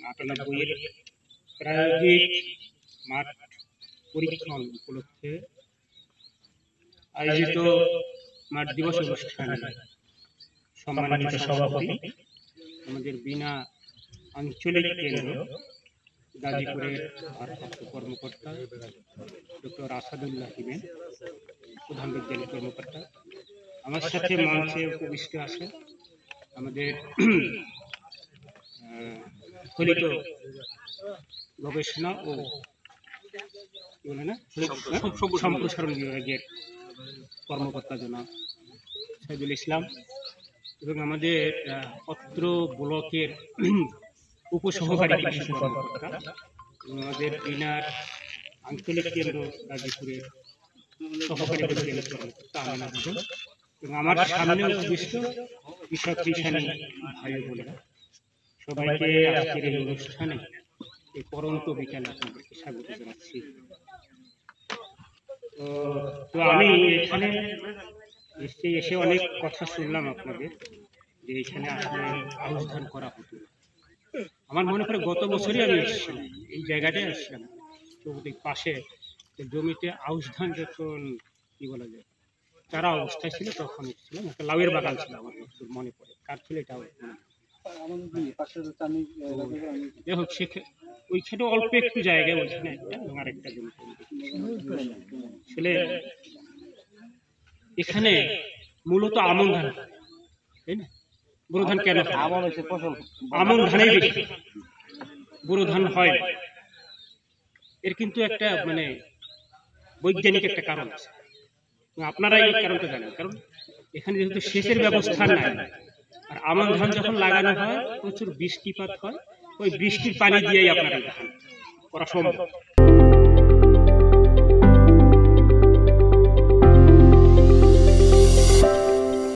98 এর প্রায়োগিক মাঠ পরীক্ষণ উপলক্ষে আয়োজিত মাঠ দিবস অনুষ্ঠানে সম্মানিত সভাপতি আমাদের বিনা আঞ্চলিক কেন্দ্র গাজীপুরের ভারপ্রাপ্ত কর্মকর্তা ডক্টর আসাদুল্লাহ হিমেন, প্রধান বিজ্ঞানী কর্মকর্তা, আমার সাথে মঞ্চে উপবিষ্ট আছে আমাদের ফলিত গবেষণা ও সম্প্রসারণ বিভাগের কর্মকর্তা জনাব সাইদুল ইসলাম এবং আমাদের অত্র ব্লকের উপসহকারী কৃষি কর্মকর্তা এবং আমাদের বিনার আঞ্চলিক কেন্দ্র গাজীপুরের সহকারী বিজ্ঞানী কর্মকর্তা আমিনা বেগম এবং আমার সামনে উপবিষ্ট কৃষক কৃষানী ভাই বোনেরা, সবাইকে আজকের এই অনুষ্ঠানে এই পরন্ত বিকালে আপনাদেরকে স্বাগত জানাচ্ছি। তো আমি এখানে এসে অনেক কথা শুনলাম আপনাদের যে এখানে আসলে আউশ ধান করা হতো। আমার মনে করে গত বছরই আমি এসেছিলাম, এই জায়গাটায় আসছিলাম চৌদিক পাশে জমিতে আউশ ধান যখন কি বলা যায় চারা অবস্থায় ছিল তখন এসেছিলাম। একটা লাউয়ের বাগান ছিল, আমার মনে পড়ে কার ছিল এটা দেখো ওইখানে অল্প একটু জায়গায় ওইখানে একটা এবং আরেকটা জমি আসলে এখানে মূলত আমন ধান, তাই না? বোরো ধান কেন? আমন ধানেই বেশি, বোরো ধান হয়। এর কিন্তু একটা মানে বৈজ্ঞানিক একটা কারণ আছে, আপনারা এই কারণটা জানেন। কারণ এখানে যেহেতু সেচের ব্যবস্থা নাই, আর আমন ধান যখন লাগানো হয় প্রচুর বৃষ্টিপাত হয়, ওই বৃষ্টির পানি দিয়েই আপনার ধান করা সম্ভব।